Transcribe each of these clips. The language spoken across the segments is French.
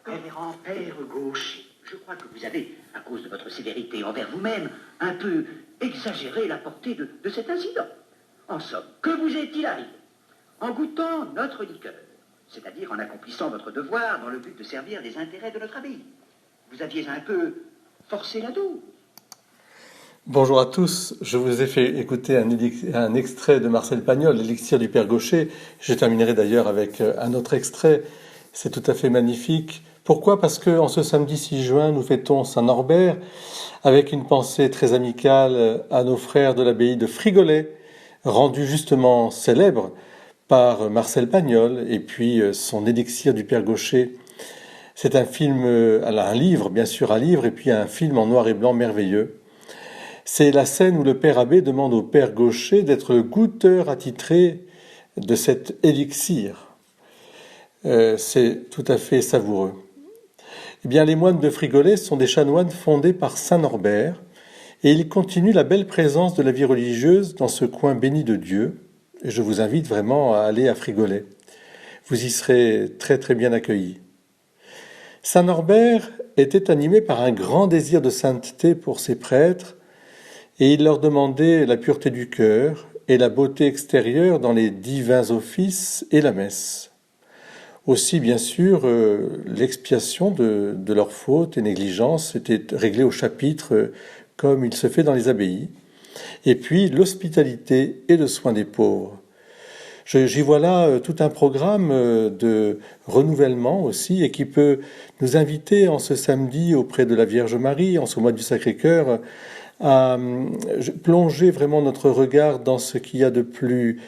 Révérend Père Gaucher, je crois que vous avez, à cause de votre sévérité envers vous-même, un peu exagéré la portée de cet incident. En somme, que vous est-il arrivé? En goûtant notre liqueur, c'est-à-dire en accomplissant votre devoir dans le but de servir les intérêts de notre abbaye, vous aviez un peu forcé la dose. Bonjour à tous, je vous ai fait écouter un extrait de Marcel Pagnol, l'élixir du Père Gaucher. Je terminerai d'ailleurs avec un autre extrait, c'est tout à fait magnifique. Pourquoi? Parce qu'en ce samedi 6 juin, nous fêtons Saint-Norbert avec une pensée très amicale à nos frères de l'abbaye de Frigolet, rendu justement célèbre par Marcel Pagnol et puis son élixir du Père Gaucher. C'est un film, un livre, bien sûr un livre, et puis un film en noir et blanc merveilleux. C'est la scène où le père abbé demande au père Gaucher d'être le goûteur attitré de cet élixir. C'est tout à fait savoureux. Eh bien, les moines de Frigolet sont des chanoines fondés par saint Norbert, et ils continuent la belle présence de la vie religieuse dans ce coin béni de Dieu. Et je vous invite vraiment à aller à Frigolet. Vous y serez très très bien accueillis. Saint Norbert était animé par un grand désir de sainteté pour ses prêtres, et il leur demandait la pureté du cœur et la beauté extérieure dans les divins offices et la messe. Aussi, bien sûr, l'expiation de leurs fautes et négligences était réglée au chapitre comme il se fait dans les abbayes. Et puis, l'hospitalité et le soin des pauvres. J'y vois là tout un programme de renouvellement aussi et qui peut nous inviter en ce samedi auprès de la Vierge Marie, en ce mois du Sacré-Cœur, à plonger vraiment notre regard dans ce qu'il y a de plus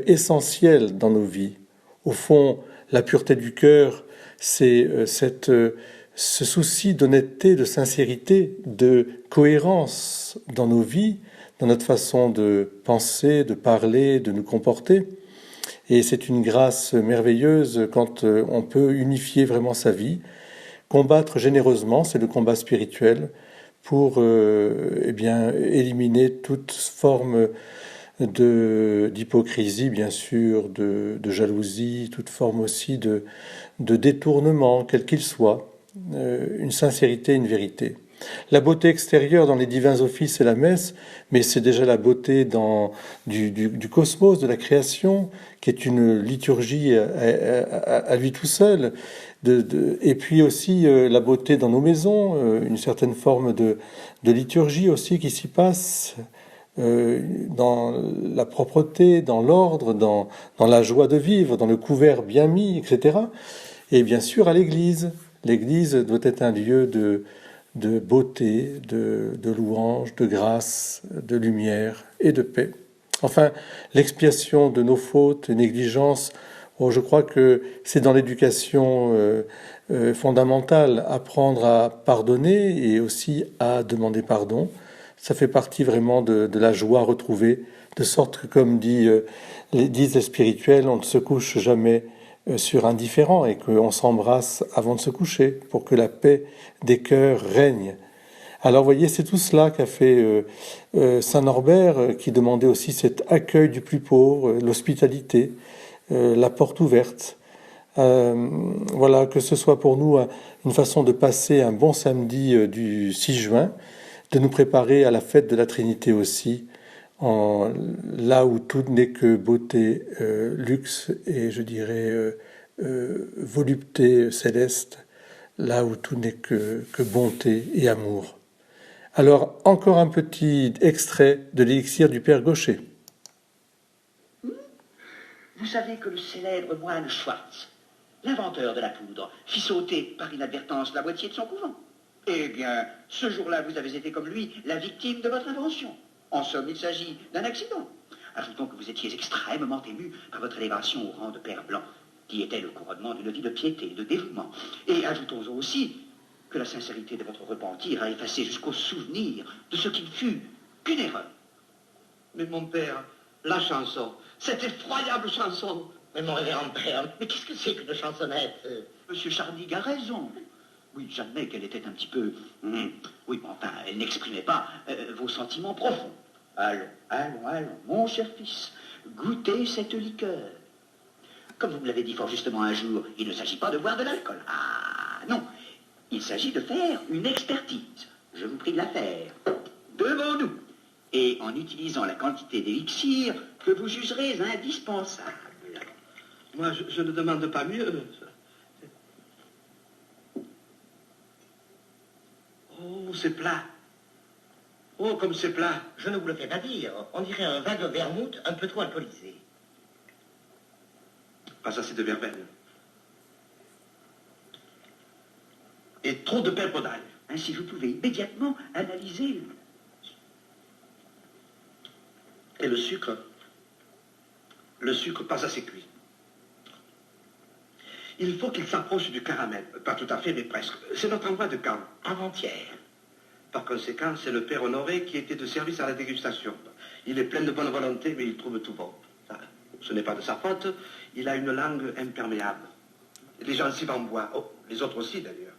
essentiel dans nos vies. Au fond, la pureté du cœur, c'est ce souci d'honnêteté, de sincérité, de cohérence dans nos vies, dans notre façon de penser, de parler, de nous comporter. Et c'est une grâce merveilleuse quand on peut unifier vraiment sa vie. Combattre généreusement, c'est le combat spirituel, pour éliminer toute forme d'hypocrisie, bien sûr, de jalousie, toute forme aussi de détournement, quel qu'il soit, une sincérité, une vérité. La beauté extérieure dans les divins offices et la messe, mais c'est déjà la beauté du cosmos, de la création, qui est une liturgie à lui tout seul. Et puis aussi la beauté dans nos maisons, une certaine forme de liturgie aussi qui s'y passe, dans la propreté, dans l'ordre, dans la joie de vivre, dans le couvert bien mis, etc. Et bien sûr à l'église. L'église doit être un lieu de beauté, de louange, de grâce, de lumière et de paix. Enfin, l'expiation de nos fautes et négligences, je crois que c'est dans l'éducation fondamentale, apprendre à pardonner et aussi à demander pardon. Ça fait partie vraiment de la joie retrouvée, de sorte que, comme disent les spirituels, on ne se couche jamais sur un différend et qu'on s'embrasse avant de se coucher pour que la paix des cœurs règne. Alors, vous voyez, c'est tout cela qu'a fait saint Norbert, qui demandait aussi cet accueil du plus pauvre, l'hospitalité, la porte ouverte. Voilà, que ce soit pour nous une façon de passer un bon samedi du 6 juin, de nous préparer à la fête de la Trinité aussi, là où tout n'est que beauté, luxe et je dirais volupté céleste, là où tout n'est que bonté et amour. Alors, encore un petit extrait de l'élixir du Père Gaucher. Vous savez que le célèbre moine Schwartz, l'inventeur de la poudre, fit sauter par inadvertance la moitié de son couvent. Eh bien, ce jour-là, vous avez été comme lui, la victime de votre invention. En somme, il s'agit d'un accident. Ajoutons que vous étiez extrêmement ému par votre élévation au rang de Père Blanc, qui était le couronnement d'une vie de piété, de dévouement. Et ajoutons aussi que la sincérité de votre repentir a effacé jusqu'au souvenir de ce qui ne fut qu'une erreur. Mais mon père, la chanson, cette effroyable chanson. Mais mon révérend père, mais qu'est-ce que c'est qu'une chansonnette? Monsieur Charnig a raison. Oui, j'admets qu'elle était un petit peu... oui, enfin, elle n'exprimait pas vos sentiments profonds. Allons, mon cher fils, goûtez cette liqueur. Comme vous me l'avez dit fort justement un jour, il ne s'agit pas de boire de l'alcool. Ah, non, Il s'agit de faire une expertise. Je vous prie de la faire. Devant nous. Et en utilisant la quantité d'élixir que vous jugerez indispensable. Moi, je ne demande pas mieux. Oh, c'est plat. Oh, comme c'est plat. Je ne vous le fais pas dire. On dirait un vague vermouth un peu trop alcoolisé. Pas assez de verveine. Et trop de pèpre d'ail. Ainsi, vous pouvez immédiatement analyser. Et le sucre? Le sucre pas assez cuit. Il faut qu'il s'approche du caramel. Pas tout à fait, mais presque. C'est notre endroit de camp, avant-hier. Par conséquent, c'est le père Honoré qui était de service à la dégustation. Il est plein de bonne volonté, mais il trouve tout bon. Ce n'est pas de sa faute. Il a une langue imperméable. Les gencives en bois. Oh, les autres aussi, d'ailleurs.